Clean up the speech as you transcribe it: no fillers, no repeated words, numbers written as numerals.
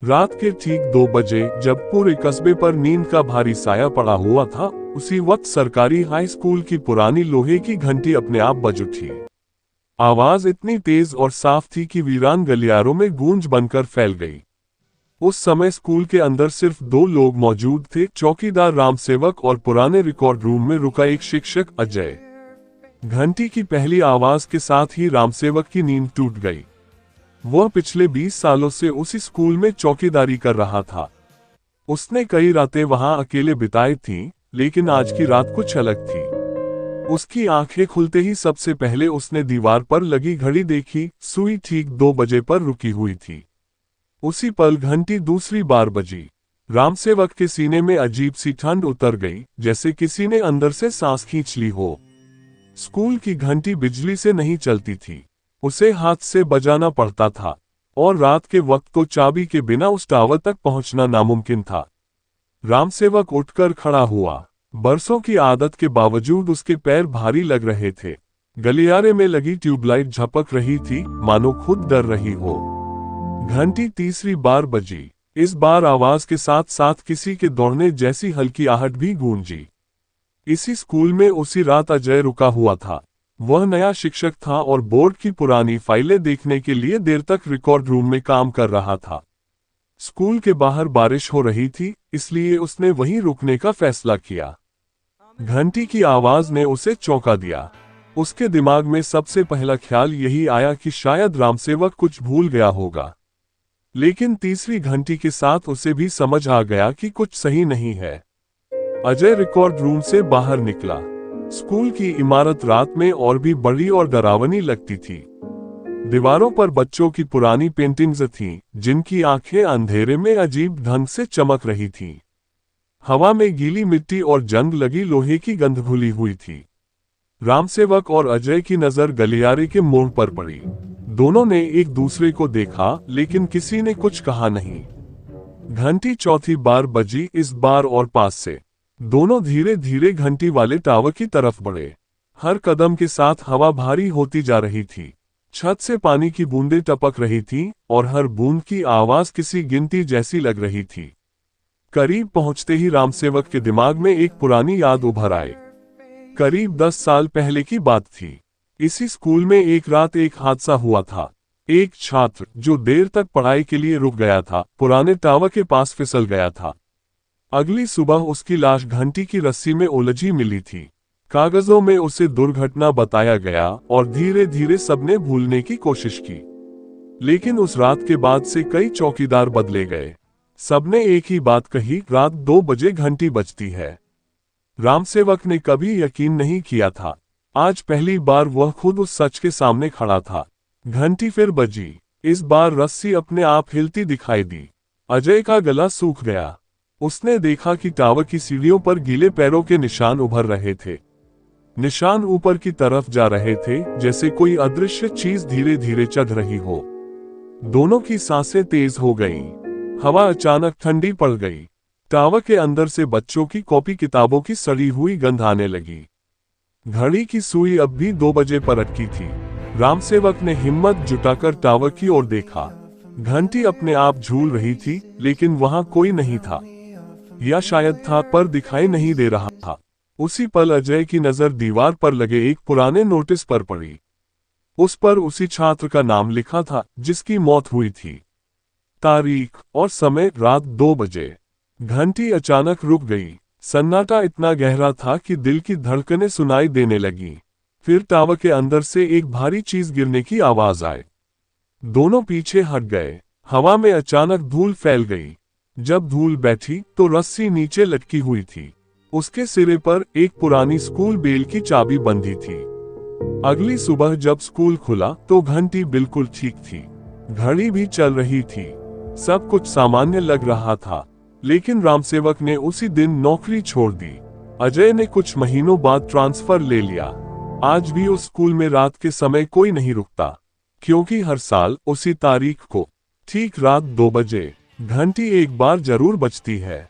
रात के ठीक 2 बजे जब पूरे कस्बे पर नींद का भारी साया पड़ा हुआ था, उसी वक्त सरकारी हाई स्कूल की पुरानी लोहे की घंटी अपने आप बज उठी। आवाज इतनी तेज और साफ थी कि वीरान गलियारों में गूंज बनकर फैल गई। उस समय स्कूल के अंदर सिर्फ 2 लोग मौजूद थे, चौकीदार रामसेवक और पुराने रिकॉर्ड रूम में रुका एक शिक्षक अजय। घंटी की पहली आवाज के साथ ही रामसेवक की नींद टूट गई। वह पिछले 20 सालों से उसी स्कूल में चौकीदारी कर रहा था। उसने कई रातें वहां अकेले बिताई थीं, लेकिन आज की रात कुछ अलग थी। उसकी आंखें खुलते ही सबसे पहले उसने दीवार पर लगी घड़ी देखी। सुई ठीक 2 बजे पर रुकी हुई थी। उसी पल घंटी दूसरी बार बजी। रामसेवक के सीने में अजीब सी ठंड उतर गई, जैसे किसी ने अंदर से सांस खींच ली हो। स्कूल की घंटी बिजली से नहीं चलती थी, उसे हाथ से बजाना पड़ता था, और रात के वक्त तो चाबी के बिना उस टावर तक पहुंचना नामुमकिन था। रामसेवक उठकर खड़ा हुआ। बरसों की आदत के बावजूद उसके पैर भारी लग रहे थे। गलियारे में लगी ट्यूबलाइट झपक रही थी, मानो खुद डर रही हो। घंटी तीसरी बार बजी। इस बार आवाज के साथ साथ किसी के दौड़ने जैसी हल्की आहट भी गूंजी। इसी स्कूल में उसी रात अजय रुका हुआ था। वह नया शिक्षक था और बोर्ड की पुरानी फाइलें देखने के लिए देर तक रिकॉर्ड रूम में काम कर रहा था। स्कूल के बाहर बारिश हो रही थी, इसलिए उसने वहीं रुकने का फैसला किया। घंटी की आवाज ने उसे चौंका दिया। उसके दिमाग में सबसे पहला ख्याल यही आया कि शायद रामसेवक कुछ भूल गया होगा। लेकिन तीसरी घंटी के साथ उसे भी समझ आ गया कि कुछ सही नहीं है। अजय रिकॉर्ड रूम से बाहर निकला। स्कूल की इमारत रात में और भी बड़ी और डरावनी लगती थी। दीवारों पर बच्चों की पुरानी पेंटिंग्स थीं, जिनकी आंखें अंधेरे में अजीब ढंग से चमक रही थीं। हवा में गीली मिट्टी और जंग लगी लोहे की गंध घुली हुई थी। रामसेवक और अजय की नजर गलियारे के मोड़ पर पड़ी। दोनों ने एक दूसरे को देखा, लेकिन किसी ने कुछ कहा नहीं। घंटी चौथी बार बजी, इस बार और पास से। दोनों धीरे धीरे घंटी वाले टावर की तरफ बढ़े। हर कदम के साथ हवा भारी होती जा रही थी। छत से पानी की बूंदें टपक रही थीं, और हर बूंद की आवाज किसी गिनती जैसी लग रही थी। करीब पहुंचते ही रामसेवक के दिमाग में एक पुरानी याद उभर आई। करीब 10 साल पहले की बात थी। इसी स्कूल में एक रात एक हादसा हुआ था। एक छात्र जो देर तक पढ़ाई के लिए रुक गया था, पुराने टावर के पास फिसल गया था। अगली सुबह उसकी लाश घंटी की रस्सी में उलझी मिली थी। कागजों में उसे दुर्घटना बताया गया और धीरे धीरे सबने भूलने की कोशिश की। लेकिन उस रात के बाद से कई चौकीदार बदले गए। सबने एक ही बात कही, रात 2 बजे घंटी बजती है। रामसेवक ने कभी यकीन नहीं किया था। आज पहली बार वह खुद उस सच के सामने खड़ा था। घंटी फिर बजी। इस बार रस्सी अपने आप हिलती दिखाई दी। अजय का गला सूख गया। उसने देखा कि टावर की सीढ़ियों पर गीले पैरों के निशान उभर रहे थे। निशान ऊपर की तरफ जा रहे थे, जैसे कोई अदृश्य चीज धीरे धीरे चढ़ रही हो। दोनों की सांसें तेज हो गईं। हवा अचानक ठंडी पड़ गई। टावर के अंदर से बच्चों की कॉपी किताबों की सड़ी हुई गंध आने लगी। घड़ी की सुई अब भी 2 बजे पर अटकी थी। रामसेवक ने हिम्मत जुटाकर टावर की ओर देखा। घंटी अपने आप झूल रही थी, लेकिन वहां कोई नहीं था, या शायद था पर दिखाई नहीं दे रहा था। उसी पल अजय की नजर दीवार पर लगे एक पुराने नोटिस पर पड़ी। उस पर उसी छात्र का नाम लिखा था जिसकी मौत हुई थी। तारीख और समय रात 2 बजे। घंटी अचानक रुक गई। सन्नाटा इतना गहरा था कि दिल की धड़कनें सुनाई देने लगी। फिर टावर के अंदर से एक भारी चीज गिरने की आवाज आई। दोनों पीछे हट गए। हवा में अचानक धूल फैल गई। जब धूल बैठी तो रस्सी नीचे लटकी हुई थी। उसके सिरे पर एक पुरानी स्कूल बेल की चाबी बंधी थी। अगली सुबह जब स्कूल खुला तो घंटी बिल्कुल ठीक थी। घड़ी भी चल रही थी। सब कुछ सामान्य लग रहा था। लेकिन रामसेवक ने उसी दिन नौकरी छोड़ दी। अजय ने कुछ महीनों बाद ट्रांसफर ले लिया। आज भी उस स्कूल में रात के समय कोई नहीं रुकता, क्योंकि हर साल उसी तारीख को ठीक रात 2 बजे घंटी एक बार जरूर बजती है।